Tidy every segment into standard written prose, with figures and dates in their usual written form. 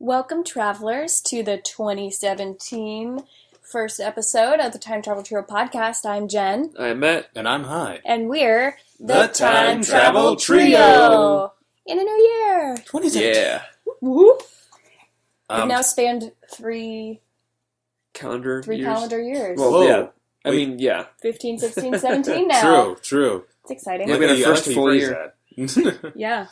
Welcome, travelers, to the 2017 first episode of the Time Travel Trio podcast. I'm Jen. I'm Matt. And I'm Hi. And we're The Time Travel Trio. In a new year. 2017. Yeah. Whoop. We've now spanned three Calendar years. Well, Whoa. yeah. I mean, yeah. 15, 16, 17 now. True. It's exciting. Yeah, we had our first full year. Yeah.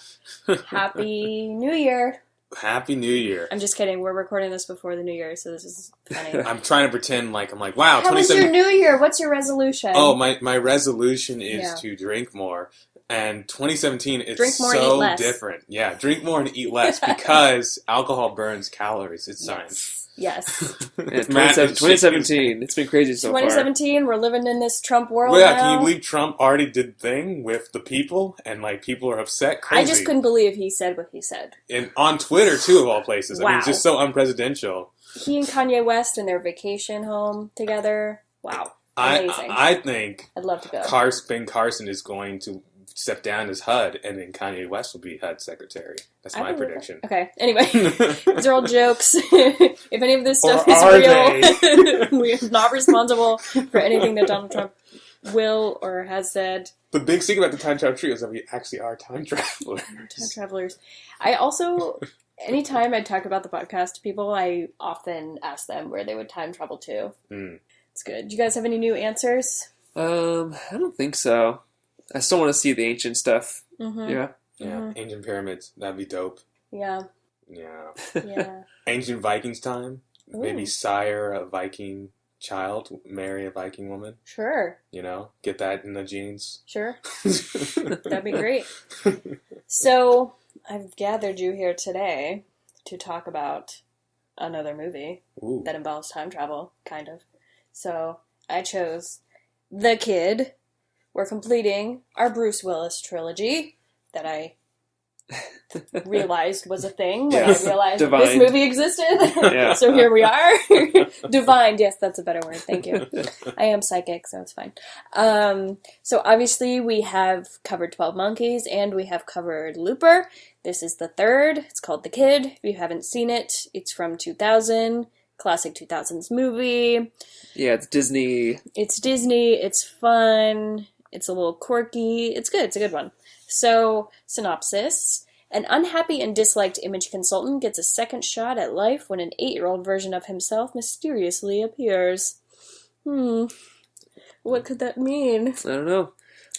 Happy New Year. Happy New Year. I'm just kidding. We're recording this before the New Year, so this is funny. I'm trying to pretend like I'm like, wow, How was your New Year? What's your resolution? Oh, my resolution is Yeah. to drink more. And 2017 is Drink more and eat so less. different. Yeah, drink more and eat less because alcohol burns calories. It's science. Yes. Yeah, 2017. It's been crazy so far. 2017, we're living in this Trump world Well, yeah, now. can you believe Trump already did the thing with the people and like people are upset? Crazy. I just couldn't believe he said what he said. And on Twitter too, of all places. I mean, it's Wow. just so unpresidential. He and Kanye West in their vacation home together. Wow. Amazing. I think I'd love to go. Ben Carson is going to step down as HUD, and then Kanye West will be HUD secretary. That's my believe prediction. that. Okay, anyway. These are all jokes. If any of this stuff Or is are real, we are not responsible for anything that Donald Trump will or has said. The big secret about the Time Travel Trio is that we actually are time travelers. Time travelers. I also, anytime I talk about the podcast to people, I often ask them where they would time travel to. Mm. It's good. Do you guys have any new answers? I don't think so. I still want to see the ancient stuff. Mm-hmm. Yeah. Yeah, ancient pyramids. That'd be dope. Yeah. Yeah. Yeah. Ancient Vikings time. Ooh. Maybe sire a Viking child, marry a Viking woman. Sure. You know, get that in the genes. Sure. That'd be great. So, I've gathered you here today to talk about another movie Ooh. that involves time travel, kind of. So, I chose The Kid. We're completing our Bruce Willis trilogy that I realized was a thing when Yes. I realized Divined. this movie existed. Yeah. So here we are. Divined, yes, that's a better word. Thank you. I am psychic, so it's fine. So obviously we have covered 12 Monkeys and we have covered Looper. This is the third. It's called The Kid. If you haven't seen it, it's from 2000. Classic 2000s movie. Yeah, it's Disney. It's Disney. It's fun. It's a little quirky. It's good. It's a good one. So, synopsis. An unhappy and disliked image consultant gets a second shot at life when an 8-year-old version of himself mysteriously appears. What could that mean? I don't know.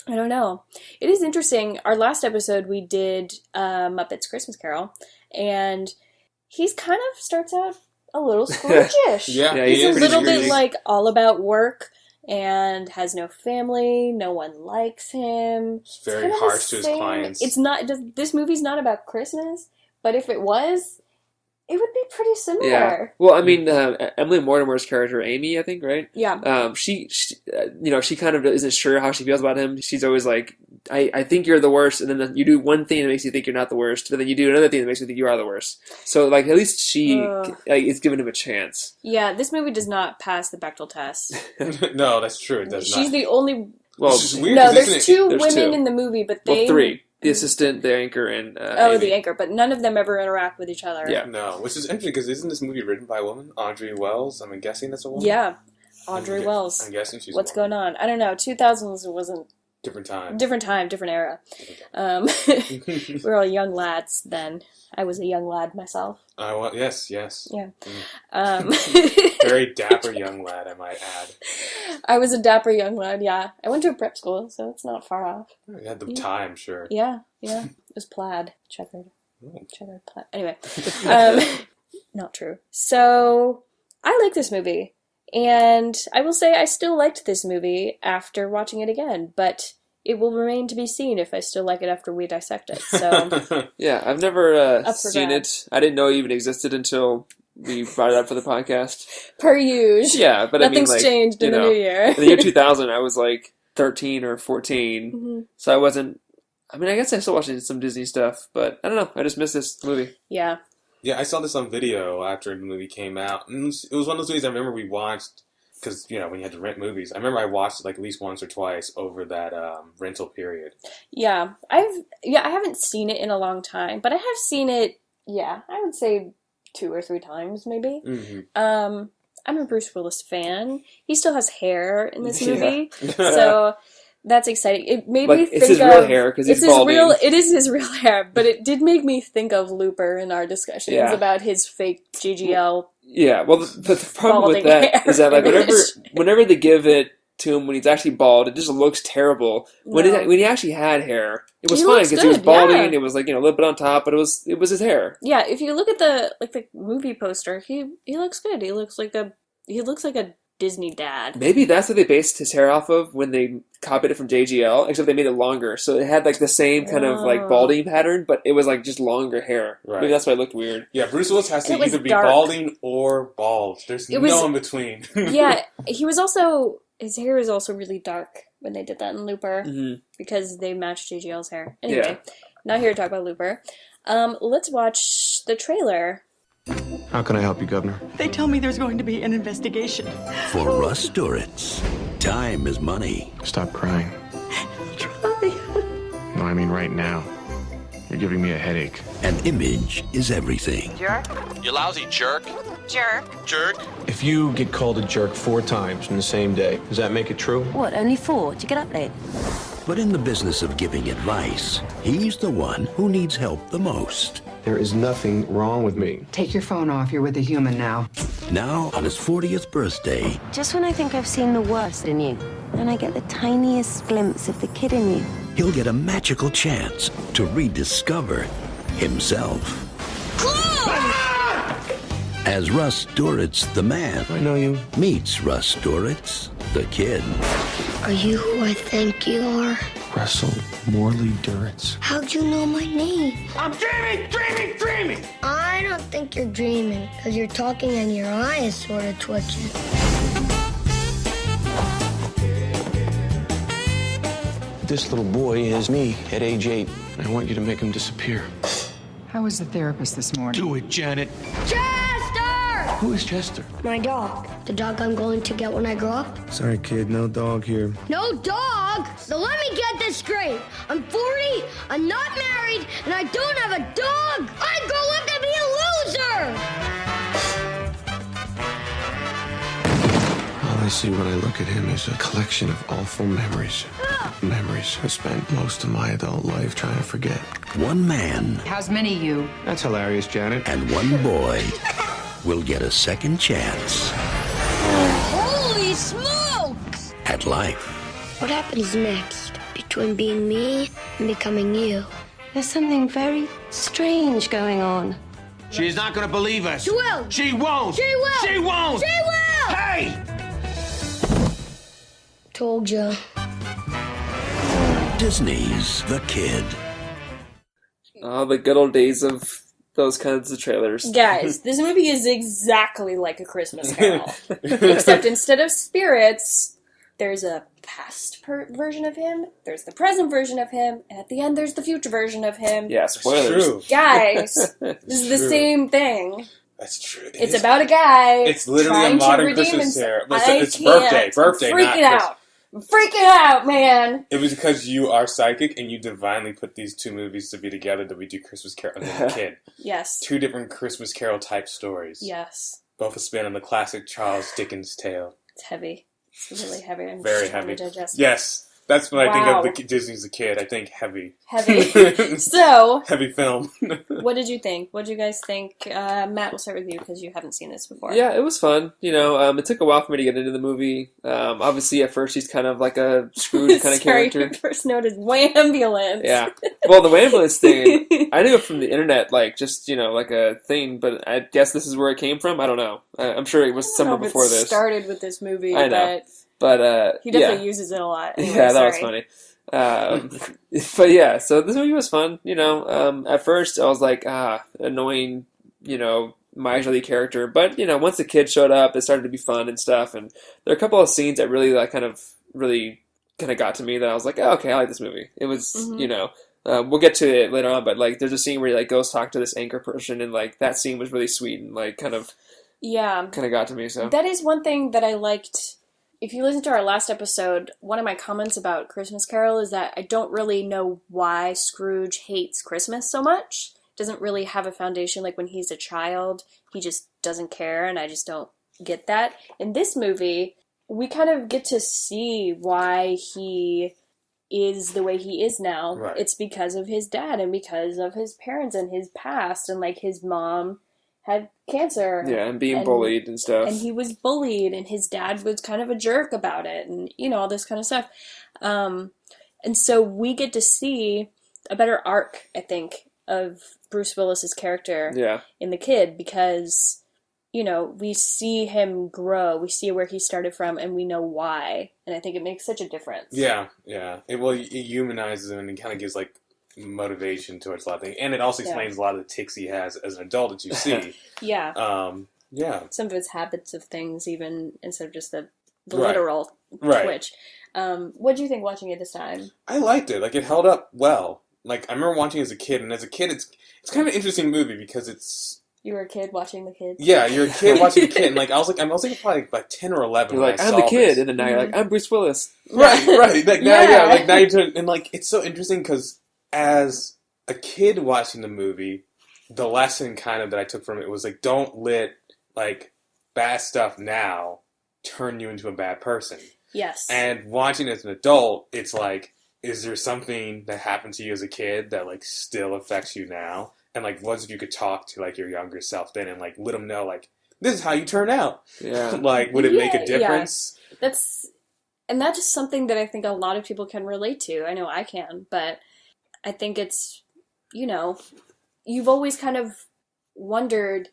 I don't know. It is interesting. Our last episode we did Muppets Christmas Carol, and he's kind of starts out a little Scrooge-ish. Yeah, He's he a is little pretty bit like all about work and has no family. No one likes him. It's very kind of harsh the to his same- clients. It's not. This movie's not about Christmas, but if it was, it would be pretty similar. Yeah. Well, I mean, Emily Mortimer's character, Amy, I think, right? Yeah. She kind of isn't sure how she feels about him. She's always like, I think you're the worst, and then you do one thing that makes you think you're not the worst, but then you do another thing that makes you think you are the worst. So, like, at least she is giving him a chance. Yeah. This movie does not pass the Bechdel test. No, that's true. It does She's not. the only. Well, Which is weird. No, 'cause there's isn't it- two There's women two. in the movie, but they. three. The assistant, the anchor, and Amy. The anchor, but none of them ever interact with each other. Yeah. No, which is interesting because isn't this movie written by a woman, Audrey Wells? I'm guessing that's a woman. Yeah. Audrey Wells. I'm guessing she's. What's a woman. going on? I don't know. 2000s wasn't Different time. different time, different era. We were all young lads then. I was a young lad myself. Yes. Yeah. Mm. Very dapper young lad, I might add. I was a dapper young lad. Yeah, I went to a prep school, so it's not far off. You had the time, sure. Yeah. It was plaid, checkered plaid. Anyway, not true. So I like this movie. And I will say I still liked this movie after watching it again, but it will remain to be seen if I still like it after we dissect it. So, Yeah, I've never for seen grabs. it. I didn't know it even existed until we brought it up for the podcast. per usual, Yeah, but nothing's I mean, like, changed in you the know, new year. in the year 2000, I was like 13 or 14, Mhm. so I wasn't. I mean, I guess I still watching some Disney stuff, but I don't know. I just missed this movie. Yeah. Yeah, I saw this on video after the movie came out. And it was one of those movies I remember we watched because, you know, when you had to rent movies. I remember I watched it like at least once or twice over that rental period. Yeah. I haven't seen it in a long time, but I have seen it, I would say 2 or 3 times, maybe. Mm-hmm. I'm a Bruce Willis fan. He still has hair in this movie, Yeah. so that's exciting. It made me think it's his of real hair because he's balding. It is his real hair, but it did make me think of Looper in our discussions about his fake GGL. Yeah, well, the problem with that is that like whenever they give it to him when he's actually bald, it just looks terrible. When he actually had hair, it was fine because he was balding and it was like a little bit on top, but it was his hair. Yeah, if you look at the movie poster, he looks good. He looks like a Disney dad. Maybe that's what they based his hair off of when they copied it from JGL, except they made it longer, so it had like the same kind of like balding pattern, but it was like just longer hair. Right. Maybe that's why it looked weird. Yeah, Bruce Willis has to either be balding or bald. There's no in between. Yeah, his hair was also really dark when they did that in Looper because they matched JGL's hair. Anyway, not here to talk about Looper. Let's watch the trailer. How can I help you, Governor? They tell me there's going to be an investigation. For Russ Duritz, time is money. Stop crying. Try. No, I mean right now. You're giving me a headache. An image is everything. Jerk. You lousy jerk. Jerk. Jerk. If you get called a jerk 4 times in the same day, does that make it true? What, only 4? Did you get up late? But in the business of giving advice, he's the one who needs help the most. There is nothing wrong with me. Take your phone off. You're with a human now. Now, on his 40th birthday, Just when I think I've seen the worst in you, and I get the tiniest glimpse of the kid in you. he'll get a magical chance to rediscover himself. As Russ Duritz, the man, I know you, meets Russ Duritz, the kid. Are you who I think you are? Russell Morley Duritz. How'd you know my name? I'm dreaming! I don't think you're dreaming, because you're talking and your eye is sort of twitching. This little boy is me at age 8. I want you to make him disappear. How was the therapist this morning? Do it, Janet. Chester! Who is Chester? My dog. The dog I'm going to get when I grow up. Sorry, kid, no dog here. No dog? So let me get this straight. I'm 40, I'm not married, and I don't have a dog. I grow up to be a loser! All I see when I look at him is a collection of awful memories. Memories I spent most of my adult life trying to forget. One man How's many you? That's hilarious, Janet. and one boy will get a second chance Holy smokes! at life. What happens next between being me and becoming you? There's something very strange going on. She's not gonna believe us. She will! She won't! She will! She won't! She will! Hey! Told you. Disney's The Kid. Oh, the good old days of those kinds of trailers. Guys, this movie is exactly like A Christmas Carol. Except instead of spirits, there's a past version of him, there's the present version of him, and at the end there's the future version of him. Yeah, spoilers. True. Guys, this is the True. same thing. That's true. It's about a guy. It's literally a trying to modern redeem Christmas himself. Carol. But I it's can't. birthday, I'm not freaking Christmas. out. I'm freaking out, man. It was because you are psychic and you divinely put these two movies to be together that we do Christmas Carol and then The Kid. Yes. Two different Christmas Carol type stories. Yes. Both a spin on the classic Charles Dickens tale. It's heavy. It's really heavy. I'm Very trying heavy. to digest. Yes. That's when I Wow. think of Disney's The Kid. I think heavy. Heavy. So, Heavy film. what did you think? What did you guys think? Matt, we'll start with you because you haven't seen this before. Yeah, it was fun. You know, it took a while for me to get into the movie. Obviously, at first, she's kind of like a Scrooge kind of Sorry, character. your first note is Wambulance. Yeah. Well, the Wambulance thing, I knew it from the internet, like, just, you know, like a thing, but I guess this is where it came from. I don't know. I'm sure it was I don't know somewhere if before it this. started with this movie, I know. but But, he definitely yeah. uses it a lot. Anyway, Yeah, that sorry. was funny. But yeah, so this movie was fun. You know, at first I was like, annoying, you know, miserly character. But, you know, once the kid showed up, it started to be fun and stuff. And there are a couple of scenes that really, like, really got to me that I was like, oh, okay, I like this movie. It was, you know, we'll get to it later on, but, like, there's a scene where he, like, goes talk to this anchor person, and, like, that scene was really sweet and, like, kind of got to me, so. That is one thing that I liked. If you listen to our last episode, one of my comments about Christmas Carol is that I don't really know why Scrooge hates Christmas so much. doesn't really have a foundation. Like when he's a child, he just doesn't care, and I just don't get that. In this movie, we kind of get to see why he is the way he is now. Right. It's because of his dad and because of his parents and his past, and like his mom had cancer. Yeah, and being bullied and stuff. And he was bullied, and his dad was kind of a jerk about it, and, you know, all this kind of stuff. And so we get to see a better arc, I think, of Bruce Willis's character in The Kid, because, you know, we see him grow, we see where he started from, and we know why. And I think it makes such a difference. Yeah. It humanizes him and kind of gives, like, motivation towards a lot of things. And it also explains a lot of the tics he has as an adult that you see. Yeah. Some of his habits of things, even instead of just the Right. literal Right. twitch. What do you think watching it this time? I liked it. Like, it held up well. Like, I remember watching it as a kid, and as a kid, it's kind of an interesting movie because it's... You were a kid watching The Kid? Yeah, you're a kid watching a kid, and like I was probably like 10 or 11 You're when like, I I'm saw the kid, this. and then now you're like, I'm Bruce Willis. Right. Like now, like now you're turning, and like it's so interesting because as a kid watching the movie, the lesson kind of that I took from it was like, don't let like bad stuff now turn you into a bad person. Yes. And watching it as an adult, it's like, is there something that happened to you as a kid that like still affects you now? And like, what if you could talk to like your younger self then and like let them know like, this is how you turn out. Yeah. Like, would it make a difference? Yeah. That's just something that I think a lot of people can relate to. I know I can, but I think it's, you know, you've always kind of wondered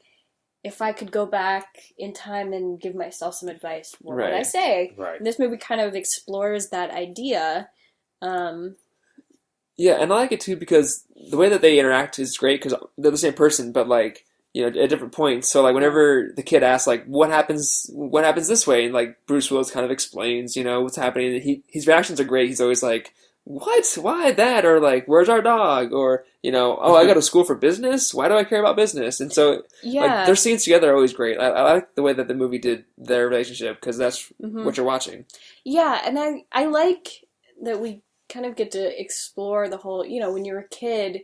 if I could go back in time and give myself some advice, what would I say? Right. And this movie kind of explores that idea. Yeah, and I like it too because the way that they interact is great because they're the same person, but like, you know, at different points. So like whenever the kid asks like, what happens this way? And like Bruce Willis kind of explains, you know, what's happening. And his reactions are great. He's always like, what? Why that? Or like, where's our dog? Or, you know, oh, I go to school for business? Why do I care about business? And so like their scenes together are always great. I like the way that the movie did their relationship because that's what you're watching. Yeah, and I like that we kind of get to explore the whole, you know, when you're a kid,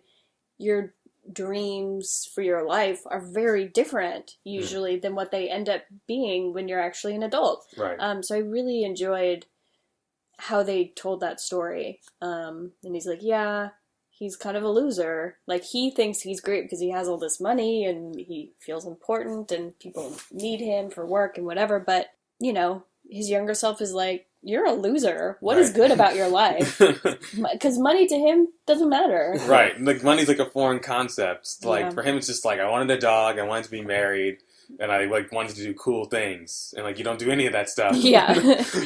your dreams for your life are very different usually than what they end up being when you're actually an adult. Right. So I really enjoyed how they told that story. And he's like, yeah, he's kind of a loser. Like, he thinks he's great because he has all this money and he feels important and people need him for work and whatever. But, you know, his younger self is like, you're a loser. What is good about your life? Because money to him doesn't matter. Right. Like, money's like a foreign concept. Like, for him, it's just like, I wanted a dog, I wanted to be married, and I like wanted to do cool things. And like, you don't do any of that stuff. Yeah.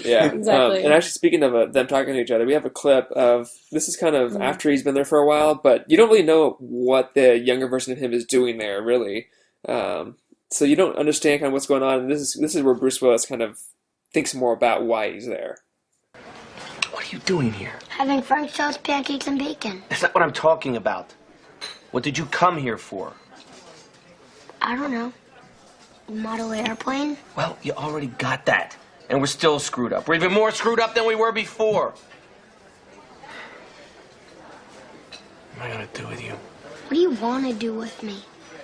Yeah. Exactly. And actually, speaking of them talking to each other, we have a clip of, this is kind of after he's been there for a while, but you don't really know what the younger version of him is doing there, really. So you don't understand kind of what's going on. And this is where Bruce Willis kind of thinks more about why he's there. What are you doing here? Having French toast, pancakes, and bacon. That's not what I'm talking about. What did you come here for? I don't know. Model airplane? Well, you already got that. And we're still screwed up. We're even more screwed up than we were before. What am I gonna do with you? What do you want to do with me?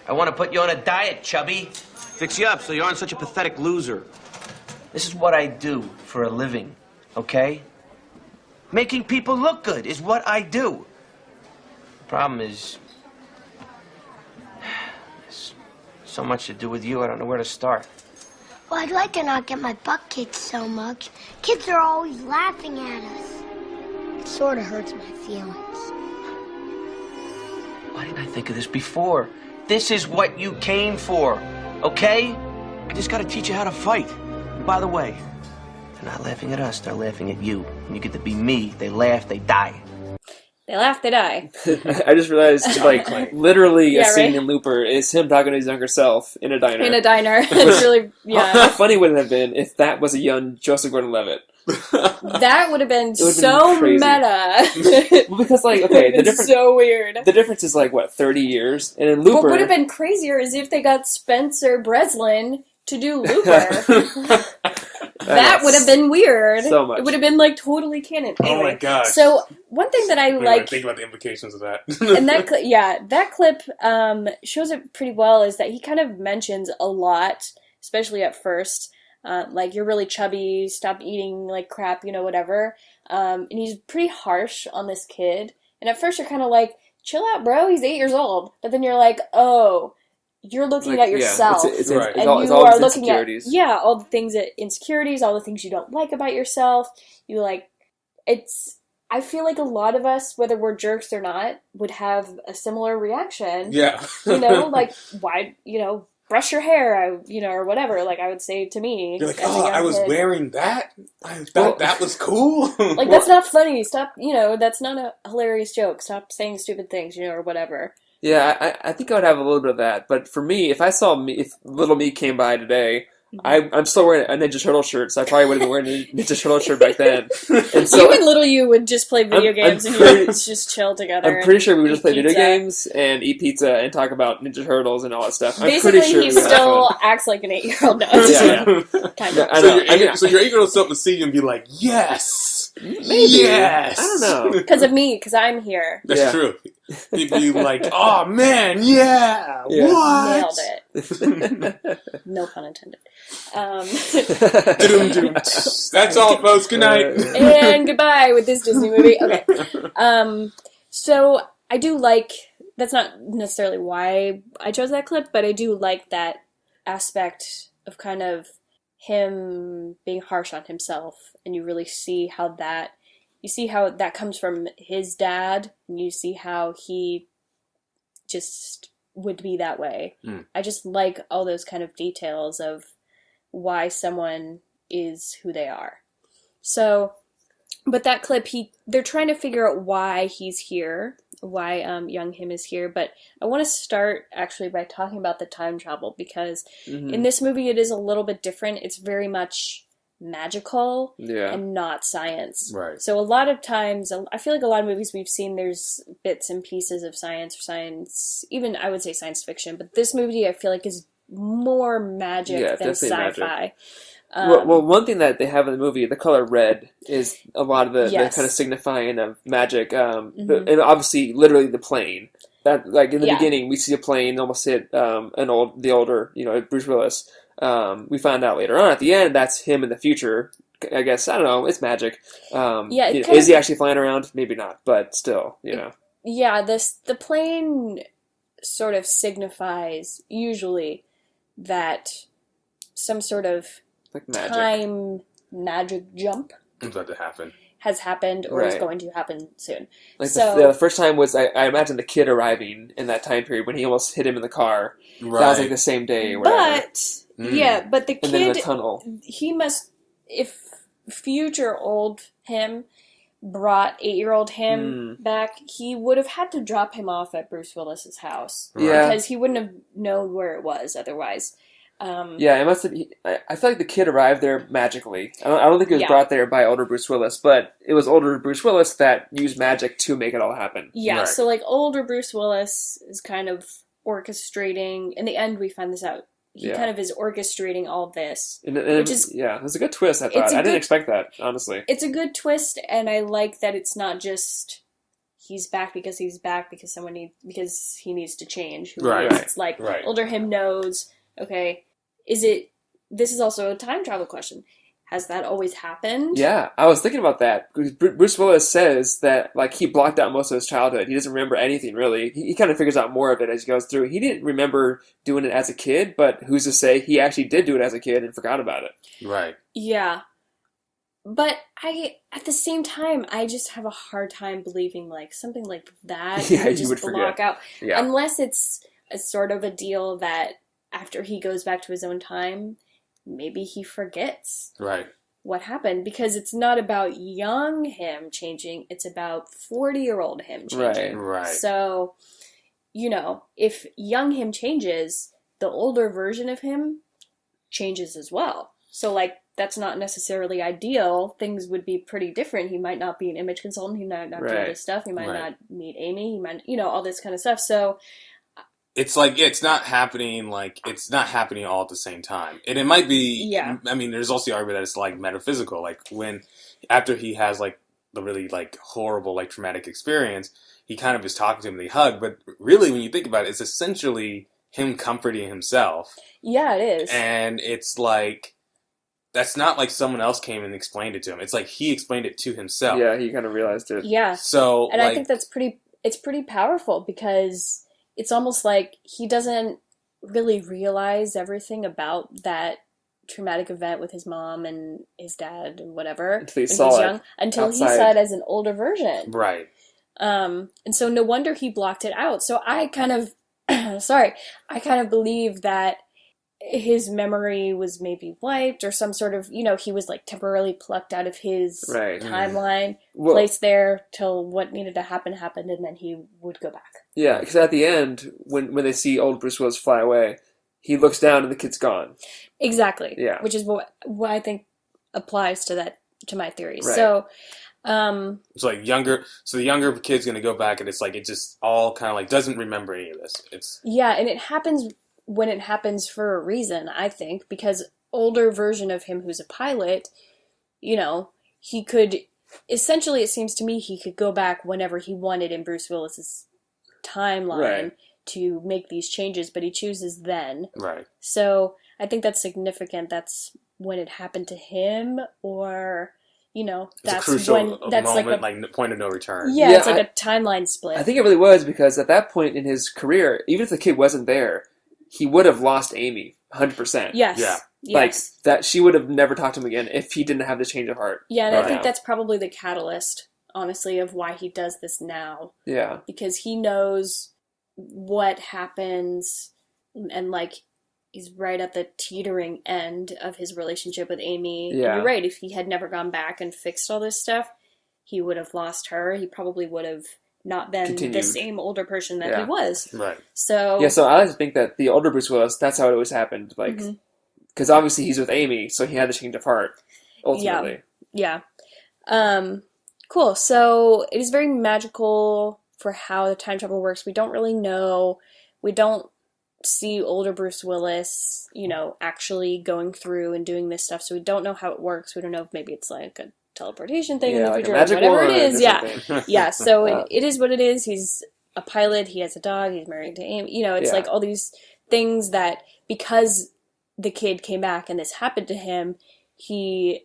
I want to put you on a diet, chubby. Fix you up so you aren't such a pathetic loser. This is what I do for a living, okay? Making people look good is what I do. The problem is, there's so much to do with you, I don't know where to start. Well, I'd like to not get my butt kicked so much. Kids are always laughing at us. It sort of hurts my feelings. Why didn't I think of this before? This is what you came for, okay? I just gotta teach you how to fight. And by the way, they're not laughing at us, they're laughing at you. When you get to be me, they laugh, they die. They laugh, they die. I just realized, like, literally a scene right? in Looper is him talking to his younger self in a diner. In a diner. It's really, How funny would it have been if that was a young Joseph Gordon-Levitt? That would have been been so crazy. meta. Well, because, like, okay, the difference... so weird. The difference is, like, what, 30 years? And in Looper... What would have been crazier is if they got Spencer Breslin to do Looper. That would have been weird. So much. It would have been like totally canon. Oh Anyway, my gosh. So one thing that I like, think about the implications of that. and that clip shows it pretty well, is that he kind of mentions a lot, especially at first, like, you're really chubby, stop eating like crap, whatever. And he's pretty harsh on this kid. And at first you're kind of like, chill out, bro. He's 8 years old. But then you're like, oh, you're looking at yourself. It's Right. And all, you all are his looking at, insecurities. all the things insecurities, all the things you don't like about yourself. You like, I feel like a lot of us, whether we're jerks or not, would have a similar reaction. Yeah. Like, why, brush your hair, or whatever, like I would say to me. You're like, as a young I was kid. wearing that? That was cool? Like, that's not funny. Stop, that's not a hilarious joke. Stop saying stupid things, or whatever. Yeah, I think I would have a little bit of that. But for me, if little me came by today, I'm still wearing a Ninja Turtle shirt, so I probably would have been wearing a Ninja Turtle shirt back then. And so You and little you would just play video games and you would just chill together. I'm pretty sure we would eat just play video pizza. games and eat pizza and talk about Ninja Turtles and all that stuff. I'm Basically, pretty sure he we would have still fun. acts like an 8-year-old now. Yeah. Kind Yeah, of. I So know. your 8-year-old self would see you and be like, yes! Maybe. Yes! I don't know. Because of me, because I'm here. That's Yeah. true. He'd be like, oh man, yeah! Yeah. What? Nailed it. No pun intended. Doo-dum-doo. That's all, folks. Good night. And goodbye with this Disney movie. Okay. So I do like, that's not necessarily why I chose that clip, but I do like that aspect of kind of him being harsh on himself, and you really see how that comes from his dad, and you see how he just would be that way. I just like all those kind of details of why someone is who they are. So, but that clip, they're trying to figure out why he's here, why young him is here, but I want to start actually by talking about the time travel, because in this movie it is a little bit different. It's very much magical and not science. Right. So a lot of times, I feel like a lot of movies we've seen, there's bits and pieces of science, even I would say science fiction, but this movie I feel like is more magic than sci-fi. Magic. Well, one thing that they have in the movie, the color red, is a lot of the kind of signifying of magic. And obviously, literally the plane. That, like, in the beginning, we see a plane almost hit the older, Bruce Willis. We find out later on at the end that's him in the future. I guess, I don't know, it's magic. Is he actually flying around? Maybe not, but still, Yeah, the plane sort of signifies usually that some sort of like magic. time magic jump It's about to happen. has happened or is going to happen soon. Like so the first time was, I imagine the kid arriving in that time period when he almost hit him in the car. Right. That was like the same day or whatever. but the And then in kid, the tunnel. he must, if future old him brought 8-year-old him back, he would have had to drop him off at Bruce Willis's house. Yeah. Because he wouldn't have known where it was otherwise. It must have. I feel like the kid arrived there magically. I don't think it was brought there by older Bruce Willis, but it was older Bruce Willis that used magic to make it all happen. Yeah, Right. so like older Bruce Willis is kind of orchestrating. In the end, we find this out. He kind of is orchestrating all of this. And which is, it was a good twist, I thought. I didn't expect that, honestly. It's a good twist, and I like that it's not just he's back because he needs to change. Right. It's like older him knows, okay, this is also a time travel question. Has that always happened? Yeah, I was thinking about that. Bruce Willis says that, like, he blocked out most of his childhood. He doesn't remember anything, really. He kind of figures out more of it as he goes through. He didn't remember doing it as a kid, but who's to say he actually did do it as a kid and forgot about it. Right. Yeah. But at the same time, I just have a hard time believing, like, something like that. Yeah, you would block forget. out. Yeah. Unless it's a sort of a deal that after he goes back to his own time, maybe he forgets Right. what happened, because it's not about young him changing, it's about 40-year-old him changing. Right. So, if young him changes, the older version of him changes as well. So, like, that's not necessarily ideal. Things would be pretty different. He might not be an image consultant. He might not do all this stuff. He might not meet Amy. He might, all this kind of stuff. So, it's like it's not happening all at the same time. And it might be. Yeah. I mean, there's also the argument that it's like metaphysical. Like when after he has like the really like horrible like traumatic experience, he kind of is talking to him. They hug, but really, when you think about it, it's essentially him comforting himself. Yeah, it is. And it's like that's not like someone else came and explained it to him. It's like he explained it to himself. Yeah, he kind of realized it. Yeah. So, and I think that's pretty powerful because it's almost like he doesn't really realize everything about that traumatic event with his mom and his dad and whatever until he saw it as an older version. Right. And so no wonder he blocked it out. So I kind of I kind of believe that his memory was maybe wiped or some sort of, he was like temporarily plucked out of his timeline, placed there till what needed to happen happened, and then he would go back. Yeah, because at the end, when they see old Bruce Willis fly away, he looks down and the kid's gone. Exactly. Yeah. Which is what I think applies to my theory. Right. So, it's like the younger kid's going to go back, and it's like it just all kind of like doesn't remember any of this. Yeah, and it happens when it happens for a reason, I think, because older version of him who's a pilot, he could essentially, it seems to me, he could go back whenever he wanted in Bruce Willis's timeline to make these changes, but he chooses then. Right. So I think that's significant. That's when it happened to him, or that's a crucial when that's moment, like point of no return. Yeah, it's like a timeline split. I think it really was because at that point in his career, even if the kid wasn't there, he would have lost Amy 100%. Yes. Yeah. Like that, she would have never talked to him again if he didn't have the change of heart. Yeah, and I think that's probably the catalyst, honestly, of why he does this now. Yeah. Because he knows what happens, and like he's right at the teetering end of his relationship with Amy. Yeah. And you're right. If he had never gone back and fixed all this stuff, he would have lost her. He probably would have not been the same older person that he was. Right. So yeah, so I like to think that the older Bruce Willis, that's how it always happened. Like, because obviously he's with Amy, so he had the change of heart, ultimately. Yeah. Cool. So it is very magical for how the time travel works. We don't really know. We don't see older Bruce Willis, actually going through and doing this stuff. So we don't know how it works. We don't know if maybe it's like a teleportation thing in the future, or whatever it is. Yeah. So it is what it is. He's a pilot. He has a dog. He's married to Amy. It's like all these things that because the kid came back and this happened to him, he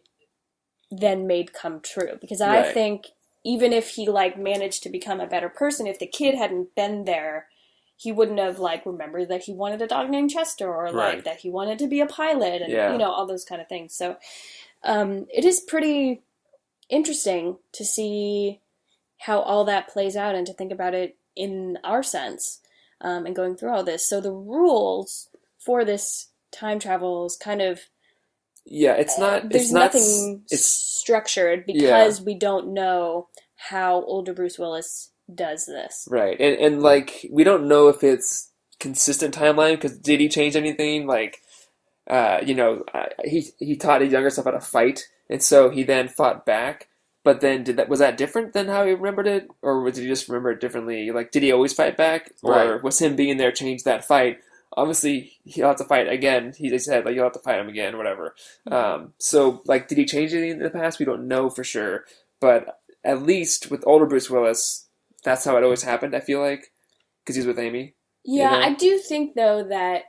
then made come true. Because I think even if he managed to become a better person, if the kid hadn't been there, he wouldn't have remembered that he wanted a dog named Chester, or that he wanted to be a pilot, and all those kind of things. So it is pretty interesting to see how all that plays out and to think about it in our sense, and going through all this. So the rules for this time travel is kind of it's not. There's nothing structured because we don't know how older Bruce Willis does this. Right, and we don't know if it's consistent timeline because did he change anything? He taught his younger self how to fight, and so he then fought back. But then was that different than how he remembered it, or did he just remember it differently? Did he always fight back, or was him being there changed that fight? Obviously, he'll have to fight again. He said, you'll have to fight him again, whatever. So, did he change anything in the past? We don't know for sure. But at least with older Bruce Willis, that's how it always happened, I feel like, because he's with Amy. Yeah, I do think, though, that...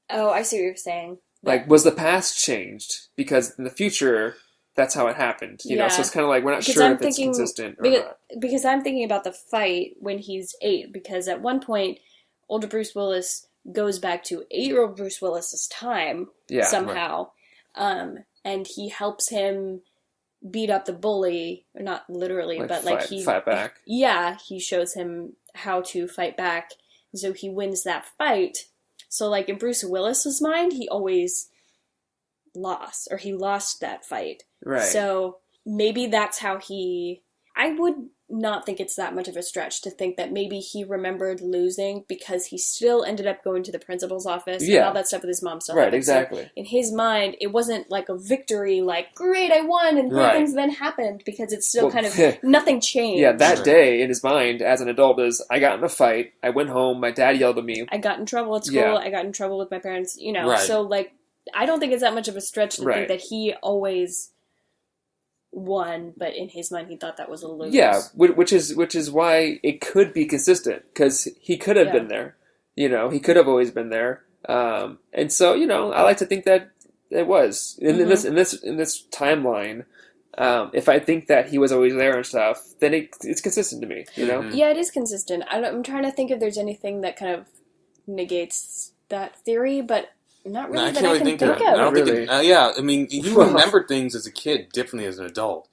Oh, I see what you're saying. Was the past changed? Because in the future, that's how it happened. So it's kind of we're not sure if it's consistent or not. Because I'm thinking about the fight when he's 8, because at one point, older Bruce Willis goes back to 8-year-old Bruce Willis's time somehow, and he helps him beat up the bully, or not literally, but he fight back. Yeah, he shows him how to fight back, and so he wins that fight. So in Bruce Willis's mind, he always lost, or he lost that fight. Right. So maybe that's how he... I would not think it's that much of a stretch to think that maybe he remembered losing because he still ended up going to the principal's office and all that stuff with his mom still happened. Exactly. So in his mind, it wasn't like a victory, like, great, I won, and great things then happened, because it's still kind of, nothing changed. Yeah, that day in his mind as an adult is, I got in a fight, I went home, my dad yelled at me. I got in trouble at school, I got in trouble with my parents, you know, so, like, I don't think it's that much of a stretch to think that he always won, but in his mind he thought that was a lose. Yeah, which is why it could be consistent, because he could have been there. You know, he could have always been there. And so, you know, I like to think that it was in this timeline. If I think that he was always there and stuff, then it's consistent to me. You know? Yeah, it is consistent. I'm trying to think if there's anything that kind of negates that theory, but not really that I can think of. I don't think I mean, you remember things as a kid differently as an adult.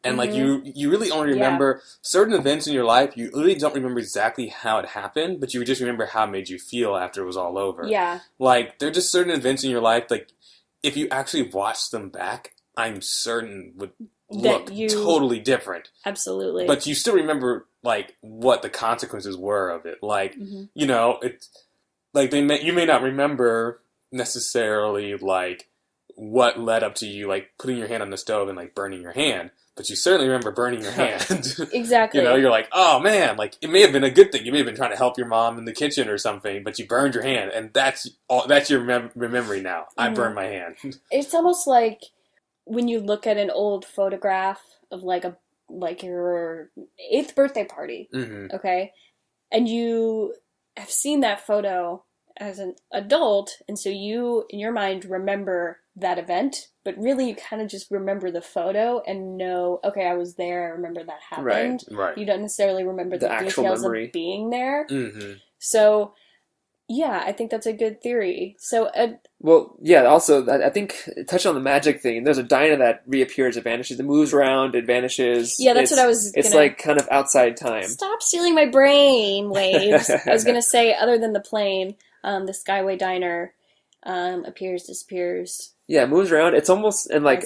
And, like, you really only remember certain events in your life. You really don't remember exactly how it happened, but you just remember how it made you feel after it was all over. Yeah. Like, there are just certain events in your life, like, if you actually watch them back, I'm certain would look totally different. Absolutely. But you still remember, like, what the consequences were of it. Like, you know, it's like you may not remember necessarily, like, what led up to you, like, putting your hand on the stove and, like, burning your hand, but you certainly remember burning your hand. Exactly. You know, you're like, oh man, like, it may have been a good thing. You may have been trying to help your mom in the kitchen or something, but you burned your hand, and that's your memory now. I burned my hand. It's almost like when you look at an old photograph of, like, your 8th birthday party, okay? And you have seen that photo as an adult, and so you, in your mind, remember that event, but really you kind of just remember the photo and know, okay, I was there, I remember that happened. Right. You don't necessarily remember the details memory of being there. So, yeah, I think that's a good theory. So, well, yeah, also, I think, touch on the magic thing, there's a Dinah that reappears, it vanishes, it moves around, it vanishes. Yeah, that's what I was It's like kind of outside time. Stop stealing my brain waves. I was going to say, other than the plane, the Skyway Diner appears, disappears. Yeah, it moves around. It's almost, and like,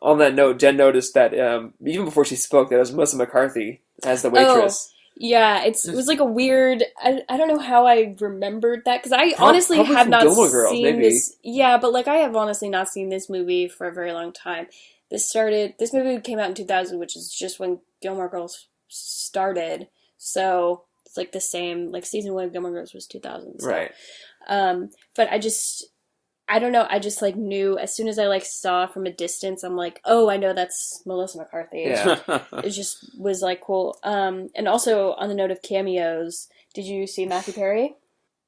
on that note, Jen noticed that even before she spoke, that it was Melissa McCarthy as the waitress. Oh, yeah, it was like a weird, I don't know how I remembered that, because I honestly have not seen this. Yeah, but like, I have honestly not seen this movie for a very long time. This movie came out in 2000, which is just when Gilmore Girls started. So it's like the same, like season 1 of Gilmore Girls was 2000. So. Right. But I don't know, I just like knew as soon as I like saw from a distance, I'm like, oh, I know that's Melissa McCarthy. Yeah. It just was like cool. And also on the note of cameos, did you see Matthew Perry?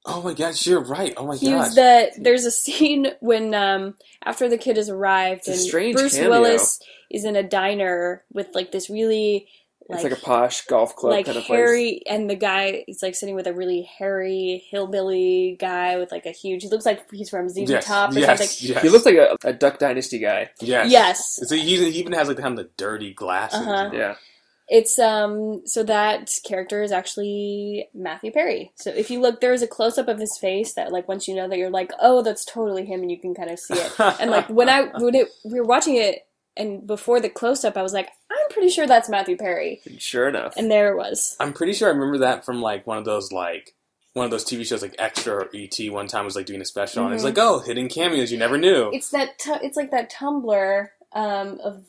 Oh my gosh, you're right. Oh my gosh. There's a scene when after the kid has arrived and Bruce Willis is in a diner with like this really it's like a posh golf club like kind of hairy, place. And the guy, he's like sitting with a really hairy hillbilly guy with like a huge, he looks like he's from ZZ Top or something. Yes. He looks like a Duck Dynasty guy. Yes. So he even has like kind of the dirty glasses. Yeah. It's, so that character is actually Matthew Perry. So if you look, there's a close-up of his face that, like, once you know that you're like, oh, that's totally him, and you can kind of see it. And, like, when we were watching it, and before the close-up, I was like, I'm pretty sure that's Matthew Perry. Sure enough. And there it was. I'm pretty sure I remember that from, like, one of those TV shows, like Extra or E.T. one time was, like, doing a special, and it's like, oh, hidden cameos you never knew. It's it's like that Tumblr of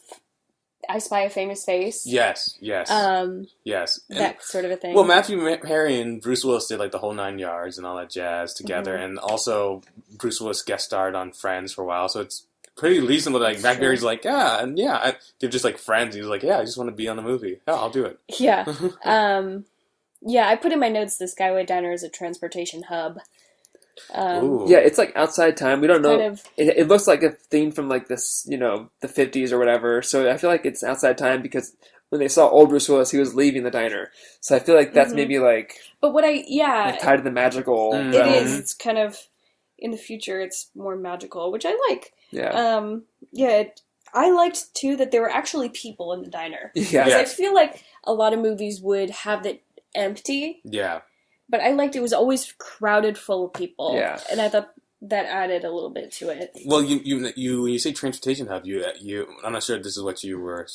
I Spy a Famous Face. Yes. Yes. That sort of a thing. Well, Matthew Perry and Bruce Willis did like the whole 9 yards and all that jazz together, and also Bruce Willis guest starred on Friends for a while, so it's pretty reasonable. Like Matthew Perry's like, they're just like friends. He's like, I just want to be on the movie. Yeah, I'll do it. Yeah. Yeah, I put in my notes the Skyway Diner is a transportation hub. Yeah, it's like outside time. We don't know. It looks like a thing from like this, the 50s or whatever. So I feel like it's outside time because when they saw old Bruce Willis, he was leaving the diner. So I feel like that's maybe like. But like tied to the magical. It is. It's kind of in the future. It's more magical, which I like. Yeah. I liked too that there were actually people in the diner. Yeah. Because I feel like a lot of movies would have it empty. Yeah. But I liked it was always crowded full of people. Yeah. And I thought that added a little bit to it. Well, you when you say transportation hub, you I'm not sure if this is what you were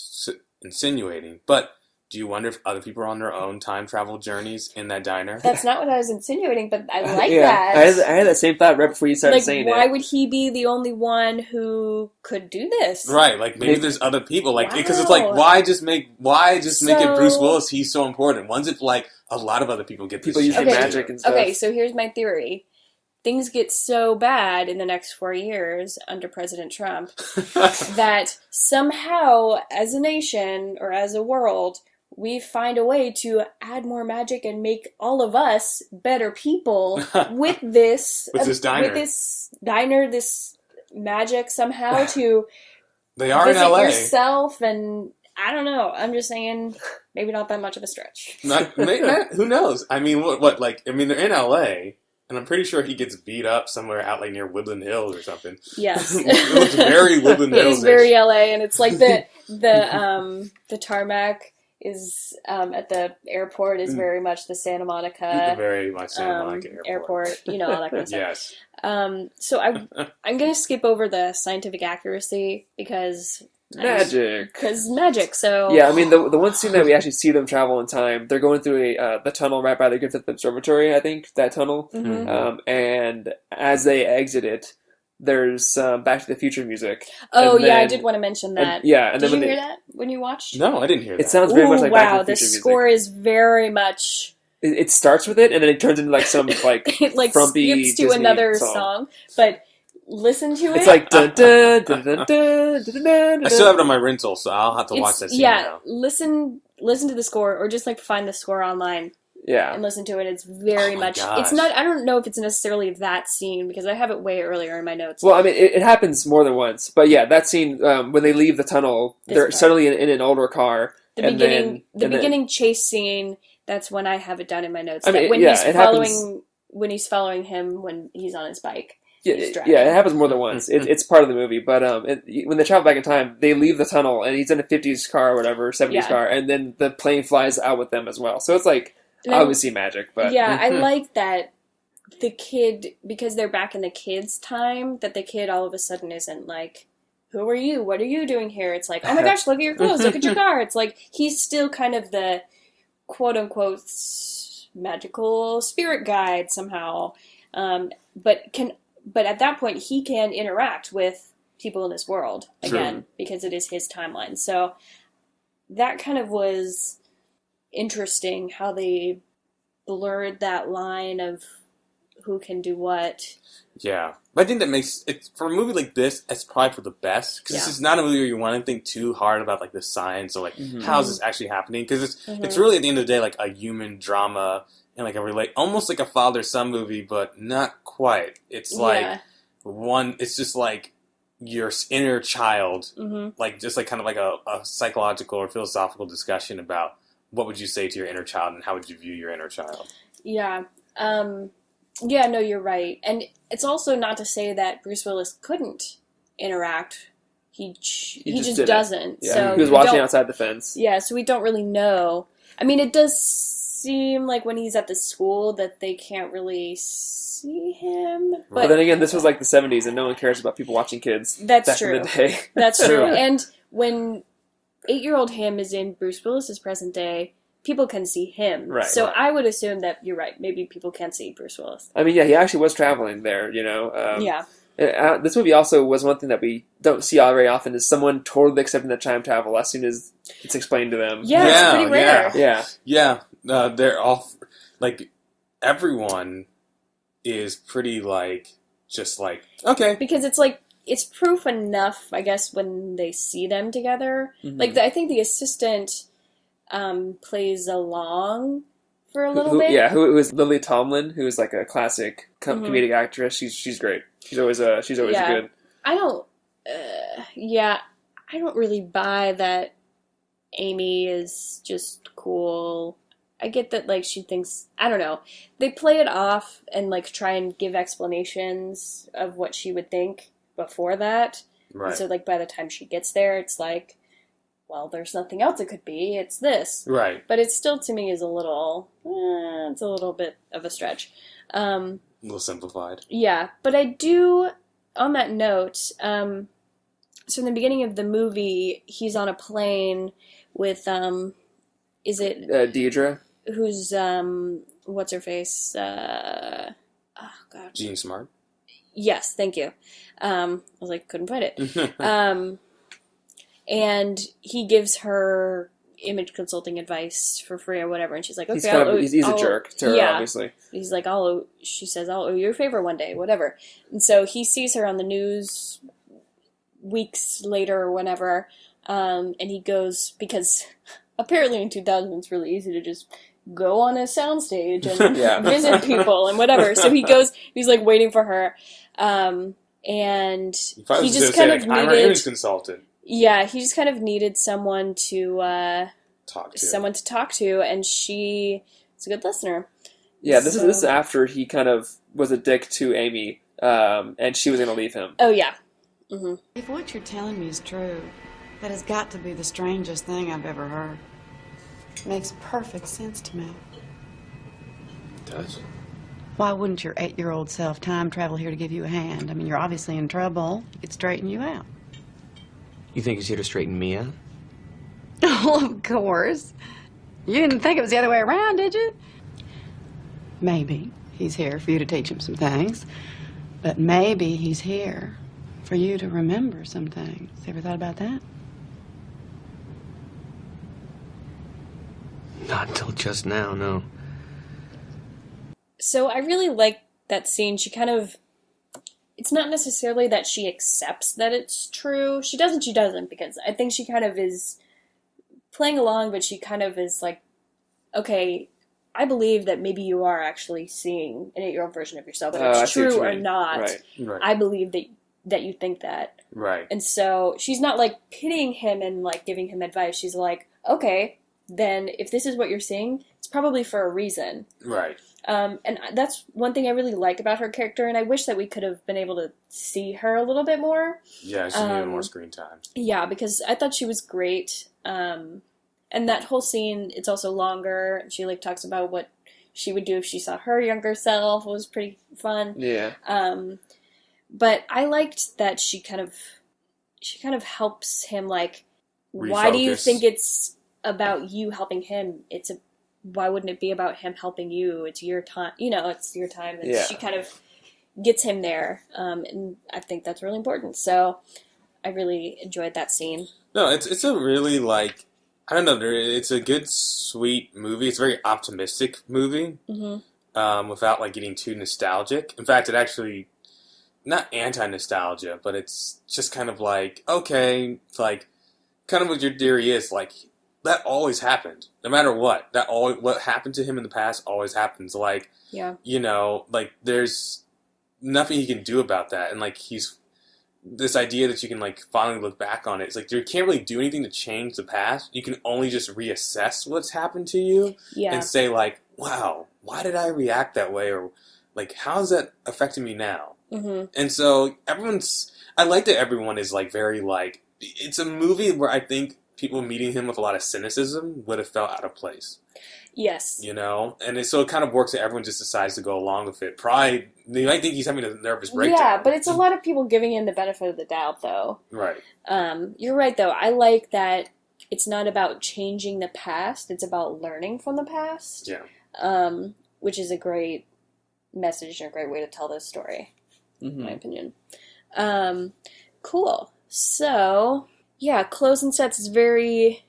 insinuating, but do you wonder if other people are on their own time travel journeys in that diner? That's not what I was insinuating, but I like yeah, that. I had that same thought right before you started saying why it. would he be the only one who could do this? Right, like maybe there's other people, like because it's Wow. like why just make it Bruce So- Willis? He's so important. One's if like a lot of other people get People this using shit. magic and stuff. Okay, so here's my theory. Things get so bad in the next 4 years under President Trump that somehow, as a nation or as a world, we find a way to add more magic and make all of us better people with this With this diner. this magic somehow to They are in visit LA. yourself, and I don't know. I'm just saying, maybe not that much of a stretch. Who knows? I mean, what? Like, I mean, they're in LA, and I'm pretty sure he gets beat up somewhere out like near Woodland Hills or something. Yes, It looks very Woodland it Hills. is very LA, and it's like the tarmac is at the airport is very much the Santa Monica very much Santa Monica airport. You know, all that kind of stuff. Yes. So I'm gonna skip over the scientific accuracy because magic. So yeah, I mean the one scene that we actually see them travel in time, they're going through the tunnel right by the Griffith Observatory. I think that tunnel, and as they exit it, there's Back to the Future music. Oh And yeah, I then- did want to mention that. and did then you hear that when you watched? No, I didn't hear that. It sounds very much like Back wow, to the the Future score music. is very much. It starts with it, and then it turns into like some like It like frumpy skips to Disney another song, but listen to it. It's like dun dun dun dun dun dun dun. I still have it on my rental, so I'll have to watch that scene now. listen to the score, or just like find the score online. Yeah. And listen to it. It's very Oh my much. gosh. It's not. I don't know if it's necessarily that scene because I have it way earlier in my notes. Well, I mean, it happens more than once, but yeah, that scene when they leave the tunnel, they're part. suddenly in an older car. The and beginning, then, beginning chase scene. That's when I have it down in my notes. I mean, that when yeah, he's it following happens- when he's following him when he's on his bike. Yeah, he's driving. yeah, it happens more than once. It's part of the movie, but when they travel back in time, they leave the tunnel, and he's in a 50s car or whatever, 70s Yeah. car, and then the plane flies out with them as well. So it's like, And I- obviously magic, but... Yeah, I like that the kid, because they're back in the kid's time, that the kid all of a sudden isn't like, who are you? What are you doing here? It's like, oh my gosh, look at your clothes, look at your car. It's like, he's still kind of the quote-unquote magical spirit guide somehow. But at that point, he can interact with people in this world, again, because it is his timeline. So that kind of was interesting, how they blurred that line of who can do what. Yeah. But I think that makes it, for a movie like this, it's probably for the best. Because this is not a movie where you want to think too hard about like the science or like how is this actually happening. Because it's really at the end of the day like a human drama and like almost like a father-son movie, but not quite. It's like it's just like your inner child, like just like kind of like a psychological or philosophical discussion about what would you say to your inner child and how would you view your inner child. Yeah. Yeah, no, you're right. And it's also not to say that Bruce Willis couldn't interact. He just doesn't. Yeah. So he was we watching don't- outside the fence. Yeah, so we don't really know. I mean, it does seem like when he's at the school that they can't really see him. But then again, this was like the 70s, and no one cares about people watching kids That's back true. in the day. That's true. And when 8-year-old him is in Bruce Willis's present day, people can see him. Right, So right. I would assume that you're right. Maybe people can see Bruce Willis. I mean, yeah, he actually was traveling there, you know. Yeah. This movie also was one thing that we don't see all very often is someone totally accepting the time travel as soon as it's explained to them. Yeah, it's pretty rare. Yeah. Yeah, they're all like everyone is pretty like just like okay. Because it's like, it's proof enough, I guess, when they see them together. Mhm. Like, I think the assistant plays along for a little bit. Yeah, who is Lily Tomlin, who is like a classic Mhm. comedic actress. She's great. She's always Yeah. good. I don't really buy that Amy is just cool. I get that, like, she thinks, I don't know. They play it off and, like, try and give explanations of what she would think before that. Right. So, like, by the time she gets there, it's like, well, there's nothing else it could be. It's this. Right. But it still, to me, is a little, it's a little bit of a stretch. A little simplified. Yeah, but I do, on that note, so in the beginning of the movie, he's on a plane with is it Deidre. who's what's her face? Oh god. Jean Smart. Yes, thank you. I was like, couldn't find it. And he gives her image consulting advice for free or whatever, and she's like, okay, he's a jerk to her, obviously. He's like, she says, I'll owe you a favor one day, whatever. And so he sees her on the news weeks later or whenever, and he goes, because apparently in 2000 it's really easy to just go on a soundstage and visit people and whatever. So he goes, he's like waiting for her, and he just kind of I'm her image consultant. Yeah, he just kind of needed someone to talk to, and she is a good listener. Yeah, this is after he kind of was a dick to Amy, and she was going to leave him. Oh yeah. Mm-hmm. If what you're telling me is true, that has got to be the strangest thing I've ever heard. Makes perfect sense to me. It does. Why wouldn't your 8-year-old self time travel here to give you a hand? I mean, you're obviously in trouble. He'd straighten you out. You think he's here to straighten me out? Oh, of course. You didn't think it was the other way around, did you? Maybe he's here for you to teach him some things, but maybe he's here for you to remember some things. Ever thought about that? Not until just now, no. So I really like that scene. She kind of, it's not necessarily that she accepts that it's true. She doesn't, because I think she kind of is playing along, but she kind of is like, okay, I believe that maybe you are actually seeing an 8-year-old version of yourself, whether it's true or not. Right. I believe that you think that. Right. And so she's not like pitying him and like giving him advice. She's like, okay, then if this is what you're seeing, it's probably for a reason. Right. And that's one thing I really like about her character, and I wish that we could have been able to see her a little bit more. Yeah, she needed more screen time. Yeah, because I thought she was great. And that whole scene, it's also longer. She like talks about what she would do if she saw her younger self. It was pretty fun. Yeah. But I liked that she kind of helps him, like, why do you think it's about you helping him? Why wouldn't it be about him helping you? It's your time, it's your time. And she kind of gets him there. And I think that's really important. So I really enjoyed that scene. No, it's a really, like, I don't know, it's a good, sweet movie. It's a very optimistic movie, without, like, getting too nostalgic. In fact, it actually, not anti-nostalgia, but it's just kind of like, okay, like, kind of what your theory is, like, that always happened, no matter what. What happened to him in the past always happens. Like, like, there's nothing he can do about that. And, like, this idea that you can, like, finally look back on it. It's like, you can't really do anything to change the past. You can only just reassess what's happened to you and say, like, wow, why did I react that way? Or, like, how's that affecting me now? Mm-hmm. And so I like that everyone is, like, very, like, it's a movie where I think people meeting him with a lot of cynicism would have felt out of place. Yes. And so it kind of works that everyone just decides to go along with it. Probably, they might think he's having a nervous breakdown. Yeah, but it's a lot of people giving him the benefit of the doubt, though. Right. You're right, though. I like that it's not about changing the past. It's about learning from the past. Yeah. Which is a great message and a great way to tell this story, in my opinion. Cool. So, yeah, clothes and sets is very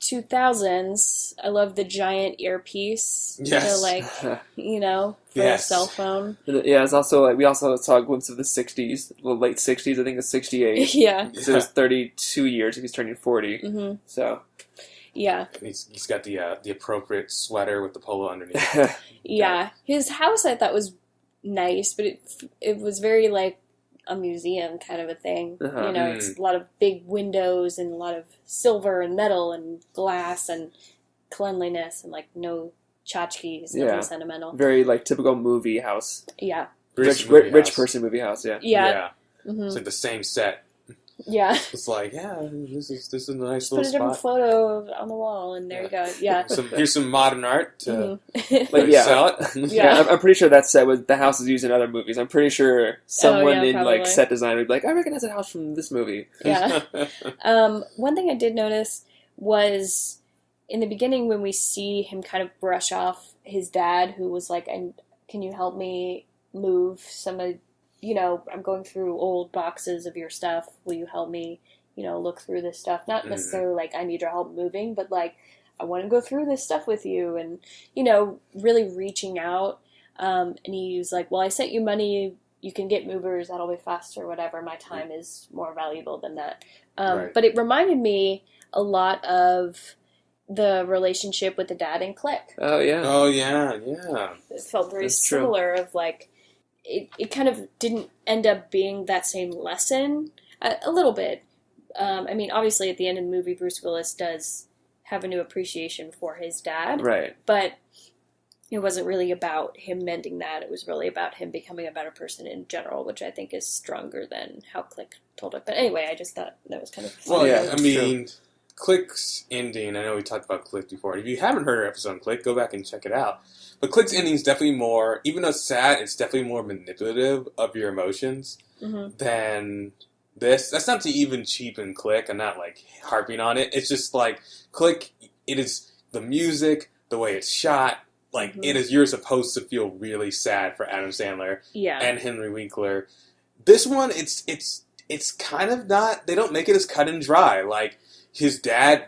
2000s. I love the giant earpiece. Yes. To, like, for a cell phone. Yeah, it's also, like, we also saw a glimpse of the 60s, the late 60s, I think it's 68. Yeah. So it was 32 years if he's turning 40. Mm-hmm. So. Yeah. And he's got the appropriate sweater with the polo underneath. Yeah. His house I thought was nice, but it was very, like, a museum kind of a thing. It's a lot of big windows and a lot of silver and metal and glass and cleanliness and, like, no tchotchkes, nothing sentimental. Very, like, typical movie house. Yeah. Rich person movie house, yeah. Yeah. Mm-hmm. It's like the same set. Yeah. It's like, this is a nice just little put a different spot. photo on the wall, and there you go. Yeah. Here's some modern art to sell it. Yeah, I'm pretty sure that set was the house is used in other movies. I'm pretty sure someone in probably. like set design would be like, I recognize that house from this movie. Yeah. One thing I did notice was in the beginning when we see him kind of brush off his dad, who was like, can you help me move some of, I'm going through old boxes of your stuff. Will you help me, look through this stuff? Not necessarily like, I need your help moving, but like, I want to go through this stuff with you. And, really reaching out. And he's like, well, I sent you money. You can get movers. That'll be faster, whatever. My time is more valuable than that. Right. But it reminded me a lot of the relationship with the dad and Click. Oh, yeah. Oh, yeah, yeah. It felt very That's true. similar of like, it kind of didn't end up being that same lesson. A little bit. Obviously at the end of the movie, Bruce Willis does have a new appreciation for his dad. Right. But it wasn't really about him mending that. It was really about him becoming a better person in general, which I think is stronger than how Click told it. But anyway, I just thought that was kind of Well, funny. yeah, Click's ending, I know we talked about Click before. If you haven't heard our episode on Click, go back and check it out. But Click's ending is definitely more, even though it's sad, it's definitely more manipulative of your emotions than this. That's not to even cheapen Click. I'm not, like, harping on it. It's just, like, Click, it is the music, the way it's shot. Like, it is, you're supposed to feel really sad for Adam Sandler and Henry Winkler. This one, it's kind of not, they don't make it as cut and dry. Like, his dad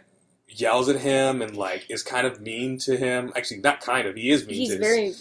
yells at him and, like, is kind of mean to him. Actually, not kind of, he is mean to him.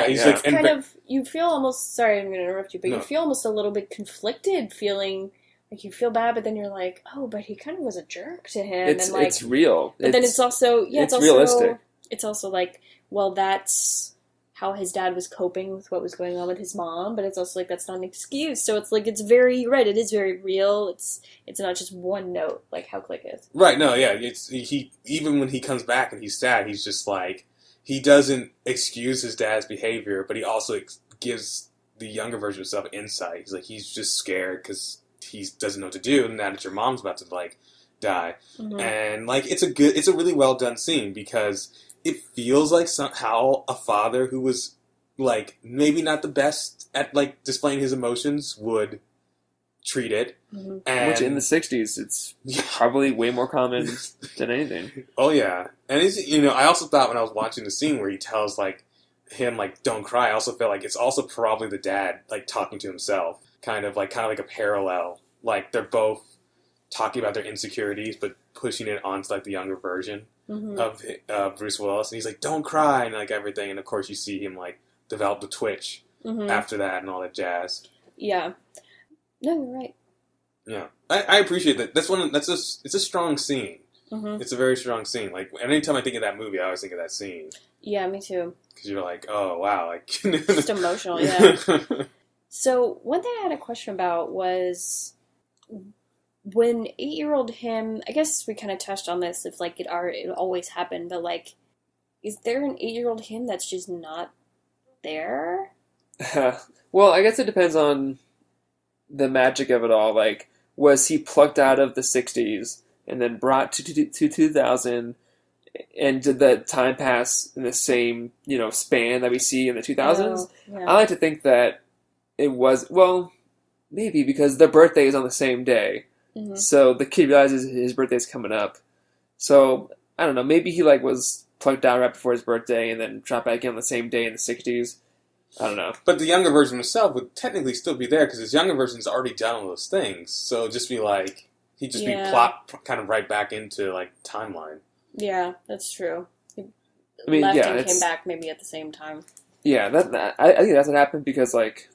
He's Like, kind of, you feel almost, sorry, I'm going to interrupt you, but No. you feel almost a little bit conflicted, feeling like you feel bad, but then you're like, oh, but he kind of was a jerk to him. It's and like, it's real. But then it's also, it's realistic. It's also like, well, that's how his dad was coping with what was going on with his mom, but it's also like, that's not an excuse. So it's like, it's very, you're right, it is very real. It's not just one note, like how Click is. Right, no, yeah. He even when he comes back and he's sad, he's just like, he doesn't excuse his dad's behavior, but he also gives the younger version of himself insight. He's like, he's just scared because he doesn't know what to do now that your mom's about to, like, die. And, like, it's a really well done scene because it feels like somehow a father who was, like, maybe not the best at, like, displaying his emotions would treat it. And Which in the 60s, it's probably way more common than anything. Oh, yeah. And it's, I also thought when I was watching the scene where he tells, like, him, like, don't cry, I also felt like it's also probably the dad, like, talking to himself. Kind of like a parallel. Like, they're both talking about their insecurities, but pushing it onto, like, the younger version of Bruce Willis. And he's like, don't cry, and, like, everything. And, of course, you see him, like, develop the twitch after that and all that jazz. Yeah. No, you're right. Yeah. I appreciate that. It's a strong scene. It's a very strong scene. Like, anytime I think of that movie, I always think of that scene. Yeah, me too. Because you're like, oh, wow. Like, Just emotional, yeah. So, one thing I had a question about was when 8-year-old him, I guess we kind of touched on this, if like it always happened, but like, is there an 8-year-old him that's just not there? Well, I guess it depends on the magic of it all. Like, was he plucked out of the 60s and then brought to 2000, and did the time pass in the same, span that we see in the 2000s? Oh, yeah. I like to think that it was, well, maybe because their birthday is on the same day. So the kid realizes his birthday's coming up. So, I don't know, maybe he was plucked out right before his birthday and then dropped back in on the same day in the 60s. I don't know. But the younger version himself would technically still be there because his younger version's already done all those things. So it'd just be like, he'd just be plopped kind of right back into, like, timeline. Yeah, that's true. He I mean, left yeah, and came back maybe at the same time. Yeah, I think that's what happened because, like,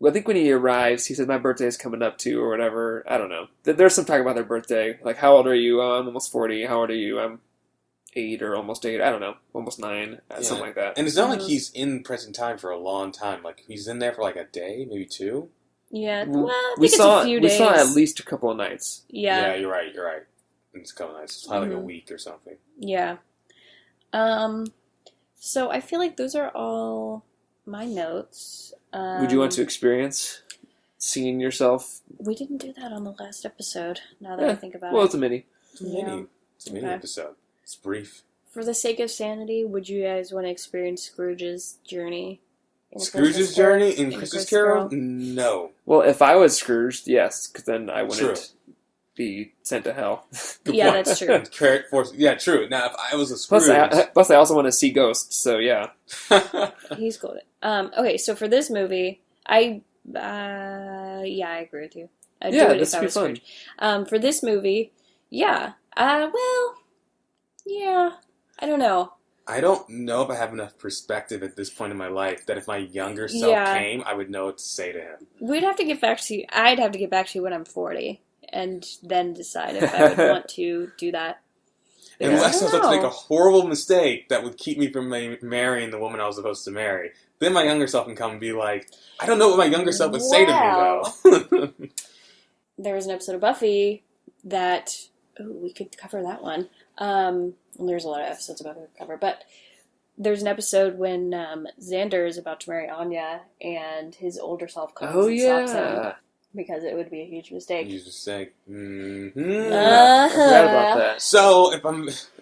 I think when he arrives, he says, my birthday is coming up too, or whatever. I don't know. There's some talk about their birthday. Like, how old are you? Oh, I'm almost 40. How old are you? I'm 8 or almost 8. I don't know. Almost 9. Something like that. And it's not like he's in present time for a long time. Like, he's in there for, like, a day, maybe 2. Yeah, well, I think it's a few days. We saw at least a couple of nights. Yeah. Yeah, you're right. It's a couple of nights. It's probably like a week or something. Yeah. So I feel like those are all my notes. Would you want to experience seeing yourself? We didn't do that on the last episode, now that I think about it. Well, it's a mini. It's a mini episode. It's brief. For the sake of sanity, would you guys want to experience Scrooge's journey? Scrooge's journey in Christmas Carol? No. Well, if I was Scrooged, yes, because then I wouldn't. True. be sent to hell. Yeah, that's true. Yeah, true. Now, if I was a Scrooge... Plus, I also want to see ghosts, so yeah. He's golden. Okay, so for this movie, I agree with you. I'd do it this if I would be was fun. Scrooge. For this movie, yeah. I don't know. I don't know if I have enough perspective at this point in my life that if my younger self came, I would know what to say to him. We'd have to get back to you. I'd have to get back to you when I'm 40 and then decide if I would want to do that. Unless I was about to make a horrible mistake that would keep me from marrying the woman I was supposed to marry. Then my younger self can come and be like, I don't know what my younger self would say to me, though. There was an episode of Buffy that... Ooh, we could cover that one. There's a lot of episodes of Buffy to cover, but there's an episode when Xander is about to marry Anya, and his older self comes and stops him because it would be a huge mistake. Huge mistake. I forgot about that. So,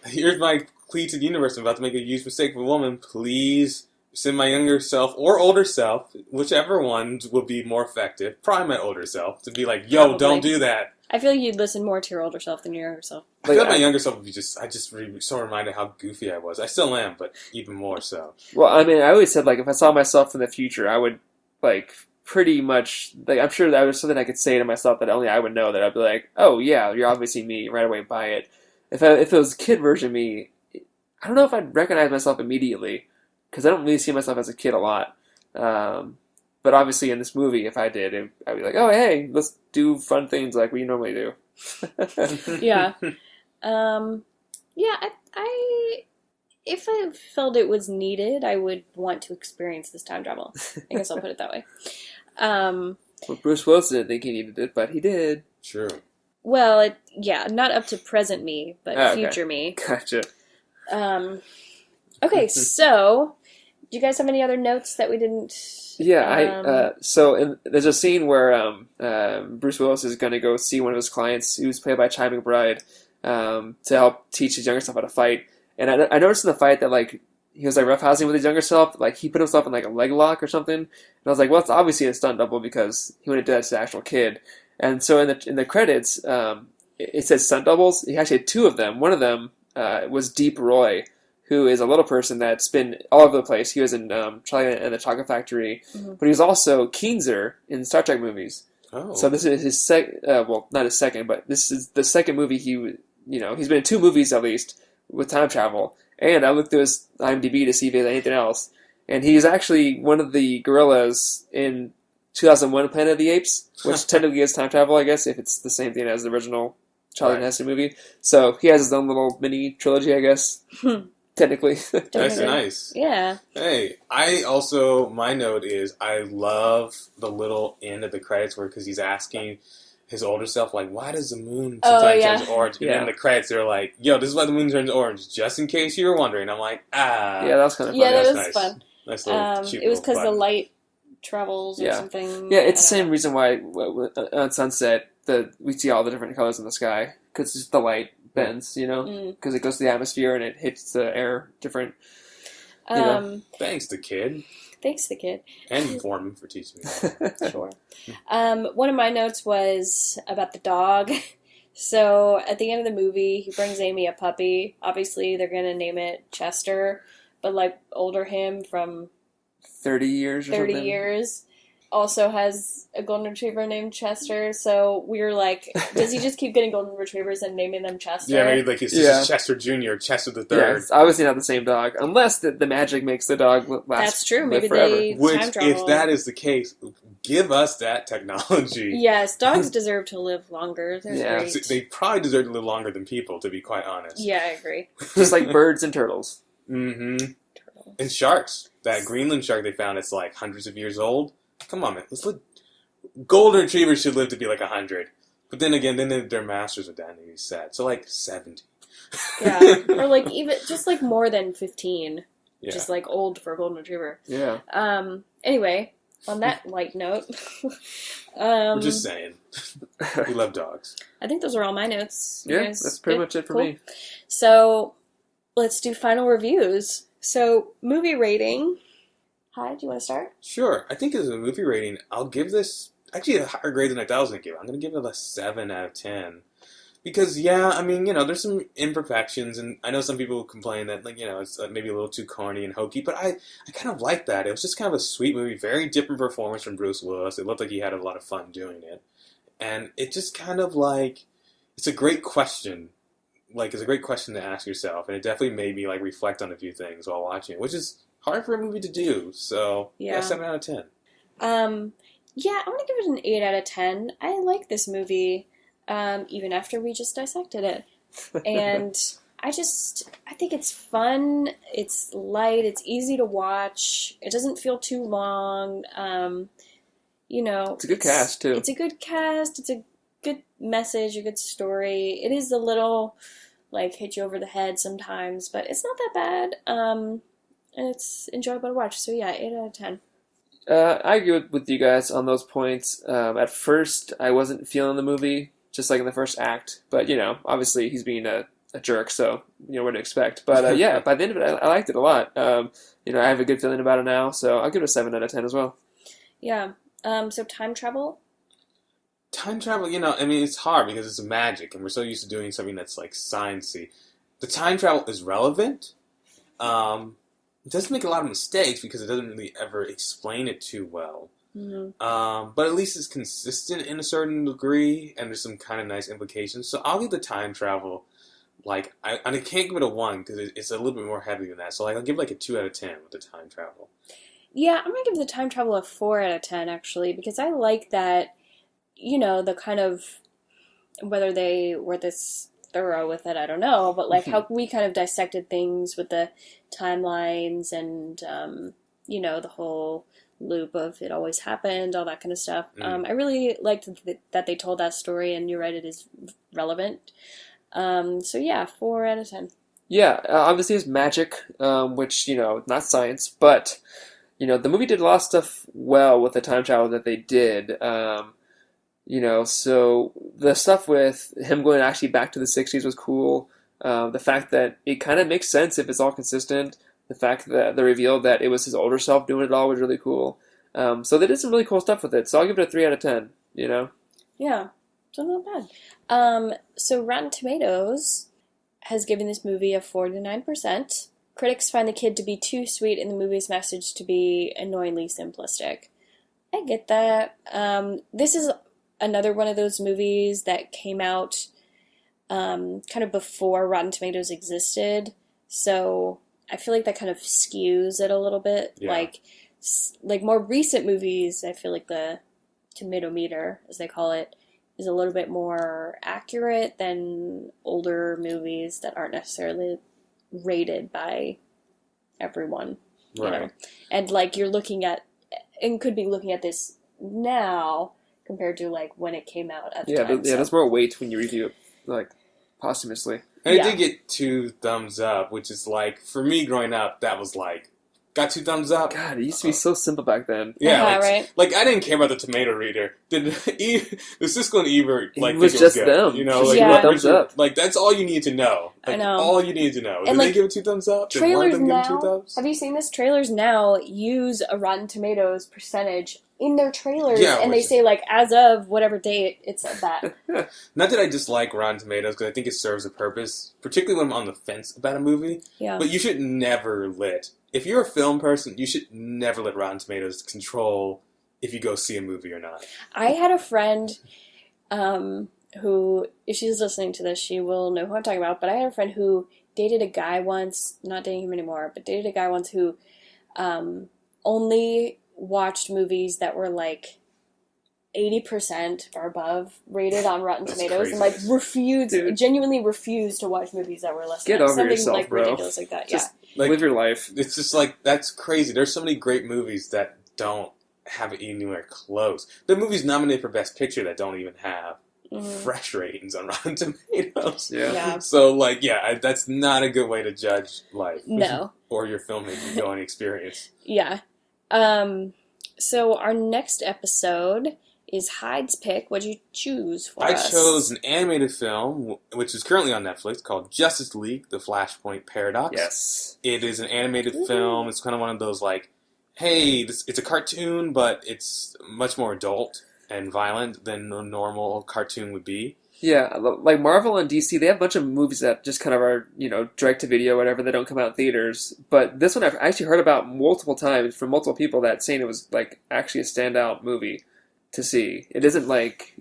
here's my plea to the universe. I'm about to make a huge mistake with a woman. Please send my younger self or older self, whichever one will be more effective, probably my older self, to be like, yo, don't do that. I feel like you'd listen more to your older self than your younger self. I feel like my younger self would be so reminded how goofy I was. I still am, but even more so. Well, I mean, I always said, like, if I saw myself in the future, I would, like, pretty much, like, I'm sure that was something I could say to myself that only I would know, that I'd be like, oh, yeah, you're obviously me, right away buy it. If it was kid version me, I don't know if I'd recognize myself immediately, because I don't really see myself as a kid a lot. But obviously in this movie, if I did, I'd be like, oh, hey, let's do fun things like we normally do. Yeah. I if I felt it was needed, I would want to experience this time travel. I guess I'll put it that way. Well, Bruce Willis didn't think he needed it, but he did. Sure. Well, not up to present me, but future me. Gotcha. Okay, so... Do you guys have any other notes that we didn't... Yeah, there's a scene where Bruce Willis is going to go see one of his clients, who's played by Chi McBride, to help teach his younger self how to fight. And I noticed in the fight that, like, he was, like, roughhousing with his younger self. Like, he put himself in, like, a leg lock or something. And I was like, well, it's obviously a stunt double because he wouldn't do that to the actual kid. And so in the credits, it says stunt doubles. He actually had two of them. One of them was Deep Roy, who is a little person that's been all over the place. He was in Charlie and the Chocolate Factory, but he was also Keenser in Star Trek movies. Oh. So this is his not his second, but this is the second movie he's been in two movies at least with time travel. And I looked through his IMDb to see if he has anything else. And he's actually one of the gorillas in 2001 Planet of the Apes, which technically is time travel, I guess, if it's the same thing as the original Charlie and Heston movie. So he has his own little mini trilogy, I guess. Technically. That's nice. Yeah. Hey, my note is I love the little end of the credits because he's asking his older self, like, why does the moon sometimes turn orange? And then the credits, they're like, yo, this is why the moon turns orange, just in case you were wondering. I'm like, Yeah, that was kind of fun. Yeah, that was nice. fun. Nice little it was because the light travels or something. Yeah, it's the same reason why on sunset we see all the different colors in the sky, because it's the light bends, because it goes to the atmosphere and it hits the air different. Thanks, the kid. Thanks, the kid. And Foreman for teaching me that. Sure. One of my notes was about the dog. So at the end of the movie, he brings Amy a puppy. Obviously, they're going to name it Chester, but like older him from 30 years or 30 something. years. Also has a golden retriever named Chester, so we were like, does he just keep getting golden retrievers and naming them Chester? Yeah, maybe like it's just Chester Jr., Chester the Third. Yeah, it's obviously not the same dog, unless the magic makes the dog last. That's true. Maybe forever. If that is the case, give us that technology. Yes, dogs deserve to live longer. They're great. They probably deserve to live longer than people, to be quite honest. Yeah, I agree. Just like birds and turtles. Mm-hmm. And sharks. That Greenland shark they found, it's like hundreds of years old. Come on, man. Golden retrievers should live to be like 100. But then again, their masters are down to be sad. So like 70. Yeah. Or like even just like more than 15. Yeah. Just like old for a golden retriever. Yeah. Anyway, on that light note. We're just saying. We love dogs. I think those are all my notes. Yeah, that's pretty much it for me. So let's do final reviews. So movie rating. Hi, do you want to start? Sure. I think as a movie rating, I'll give this actually a higher grade than I thought I was going to give. I'm going to give it a 7 out of 10. Because, yeah, I mean, there's some imperfections, and I know some people complain that, like, it's maybe a little too corny and hokey, but I kind of like that. It was just kind of a sweet movie, very different performance from Bruce Willis. It looked like he had a lot of fun doing it. And it just kind of, like, it's a great question. Like, it's a great question to ask yourself, and it definitely made me, like, reflect on a few things while watching it, which is hard for a movie to do. So, yeah 7 out of 10. Yeah, I'm going to give it an 8 out of 10. I like this movie, even after we just dissected it. And I think it's fun, it's light, it's easy to watch, it doesn't feel too long, It's a good cast, too. It's a good cast, it's a good message, a good story. It is a little, like, hit you over the head sometimes, but it's not that bad, and it's enjoyable to watch. So yeah, 8 out of 10. I agree with you guys on those points. At first, I wasn't feeling the movie, just like in the first act. But, obviously he's being a jerk, so, what to expect. But, yeah, by the end of it, I liked it a lot. I have a good feeling about it now, so I'll give it a 7 out of 10 as well. Yeah. So time travel? Time travel, I mean, it's hard because it's magic, and we're so used to doing something that's, like, science-y. The time travel is relevant. It doesn't make a lot of mistakes because it doesn't really ever explain it too well. Mm-hmm. But at least it's consistent in a certain degree, and there's some kind of nice implications. So I'll give the time travel, like, I can't give it a 1 because it's a little bit more heavy than that. So, like, I'll give it, like, a 2 out of 10 with the time travel. Yeah, I'm going to give the time travel a 4 out of 10, actually, because I like that, the kind of, whether they were this thorough with it, I don't know, but like how we kind of dissected things with the timelines and the whole loop of it always happened, all that kind of stuff. I really liked that they told that story, and you're right, it is relevant. So yeah, 4 out of 10. Yeah, obviously it's magic, which, not science, but, the movie did a lot of stuff well with the time travel that they did. So the stuff with him going actually back to the 60s was cool. The fact that it kind of makes sense if it's all consistent. The fact that they revealed that it was his older self doing it all was really cool. So they did some really cool stuff with it. So I'll give it a 3 out of 10, Yeah, so not bad. So Rotten Tomatoes has given this movie a 49%. Critics find the kid to be too sweet and the movie's message to be annoyingly simplistic. I get that. This is another one of those movies that came out kind of before Rotten Tomatoes existed, so I feel like that kind of skews it a little bit. Yeah. Like more recent movies, I feel like the tomato meter, as they call it, is a little bit more accurate than older movies that aren't necessarily rated by everyone. Right. And like you're looking at, and could be looking at this now compared to like when it came out at the time. Yeah, there's more weight when you review it, like, posthumously. And it did get 2 thumbs up, which is like, for me growing up, that was like, got 2 thumbs up. God, it used to be so simple back then. Yeah, right. Like, I didn't care about the tomato reader. The Siskel and Ebert, like, it was think just it was them. good. Like, Yeah. Thumbs up. Like, that's all you need to know. Like, I know. all you need to know. Did And, they like, give it 2 thumbs up? Did one of Trailers them give it 2 now, thumbs? have you seen this? Trailers now use a Rotten Tomatoes percentage in their trailers, Yeah, and they say, like, as of whatever date, it's at that. Not that I dislike Rotten Tomatoes, because I think it serves a purpose, particularly when I'm on the fence about a movie. Yeah. But you should never if you're a film person, you should never let Rotten Tomatoes control if you go see a movie or not. I had a friend who, if she's listening to this, she will know who I'm talking about, but I had a friend who dated a guy once, not dating him anymore, but dated a guy once who only watched movies that were like 80% or above rated on Rotten Tomatoes, crazy. and like genuinely refused to watch movies that were less Get than over something yourself, like bro. ridiculous like that. Just yeah, Like, live your life. It's just like, that's crazy. There's so many great movies that don't have it anywhere close. There are movies nominated for Best Picture that don't even have fresh ratings on Rotten Tomatoes. Yeah. So, like, that's not a good way to judge life. No. Or your filmmaking going experience. Yeah. So our next episode is Hyde's pick. What'd you choose for us? I chose an animated film, which is currently on Netflix, called Justice League: The Flashpoint Paradox. Yes. It is an animated film. It's kind of one of those, like, hey, it's a cartoon, but it's much more adult and violent than a normal cartoon would be. Yeah, like Marvel and DC, they have a bunch of movies that just kind of are, direct to video, whatever. They don't come out in theaters. But this one I've actually heard about multiple times from multiple people that saying it was like actually a standout movie to see. It isn't like,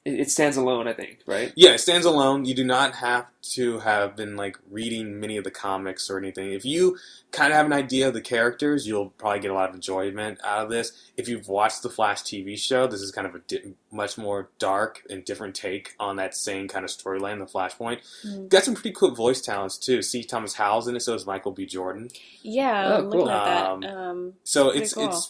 it stands alone, I think, right? Yeah, it stands alone. You do not have to have been like reading many of the comics or anything. If you kind of have an idea of the characters, you'll probably get a lot of enjoyment out of this. If you've watched the Flash TV show, this is kind of a much more dark and different take on that same kind of storyline, the Flashpoint. Got some pretty cool voice talents too. C. Thomas Howell's in it, so is Michael B. Jordan. Yeah, I'm looking at that. So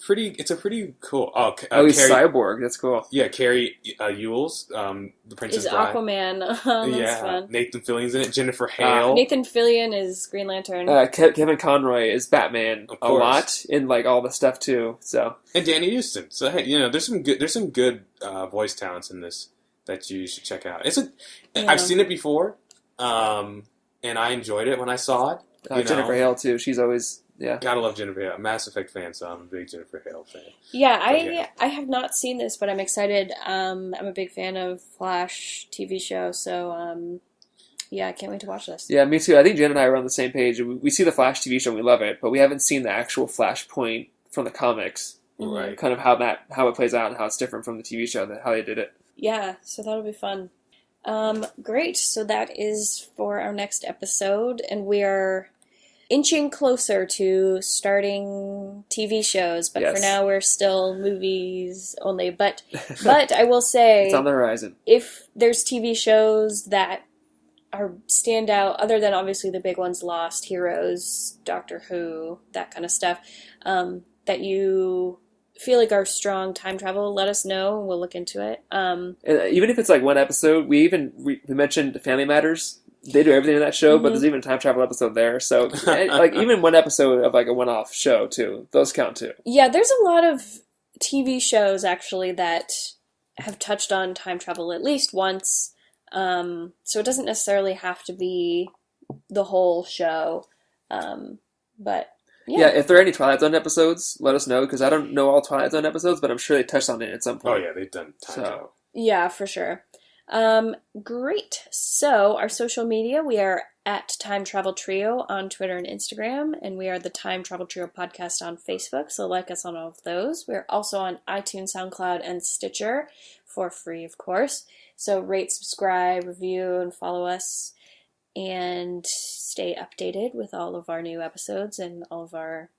pretty cool. it's a pretty cool. He's Cyborg. That's cool. Yeah, Carrie Ewells, the Princess Is Bride. Aquaman. That's fun. Nathan Fillion's in it. Jennifer Hale. Nathan Fillion is Green Lantern. Kevin Conroy is Batman a lot in like all the stuff too. So and Danny Houston. So hey, there's some good voice talents in this that you should check out. I've seen it before, and I enjoyed it when I saw it. Jennifer Hale too. She's always Gotta love Jennifer Hale. Mass Effect fan, so I'm a big Jennifer Hale fan. Yeah, I have not seen this, but I'm excited. I'm a big fan of Flash TV show, so I can't wait to watch this. Yeah, me too. I think Jen and I are on the same page. We see the Flash TV show and we love it, but we haven't seen the actual Flashpoint from the comics. Right. Kind of how it plays out and how it's different from the TV show, how they did it. Yeah, so that'll be fun. Great. So that is for our next episode, and we are inching closer to starting TV shows, but for now we're still movies only. But I will say it's on the horizon. If there's TV shows that stand out, other than obviously the big ones, Lost, Heroes, Doctor Who, that kind of stuff, that you feel like are strong time travel, let us know and we'll look into it. And even if it's like one episode, we mentioned Family Matters. They do everything in that show, but there's even a time travel episode there. So like even one episode of like a one-off show too, those count too. Yeah, there's a lot of TV shows actually that have touched on time travel at least once. So it doesn't necessarily have to be the whole show. But yeah, if there are any Twilight Zone episodes, let us know, because I don't know all Twilight Zone episodes, but I'm sure they touched on it at some point. Oh yeah, they've done time travel. Yeah, for sure. Great. So our social media, we are at Time Travel Trio on Twitter and Instagram, and we are the Time Travel Trio podcast on Facebook, so like us on all of those. We're also on iTunes, SoundCloud, and Stitcher for free, of course. So rate, subscribe, review, and follow us, and stay updated with all of our new episodes and all of our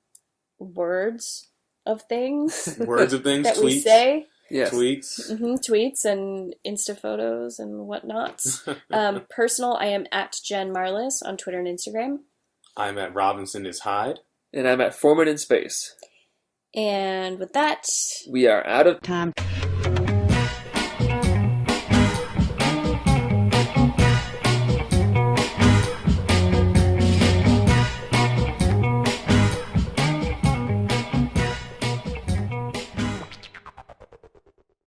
words of things. Words of things, that tweets. We say. Yes. Tweets. Tweets and Insta photos and whatnots. Personal, I am at Jen Marlis on Twitter and Instagram. I'm at Robinson is Hyde. And I'm at Foreman in Space. And with that, we are out of time.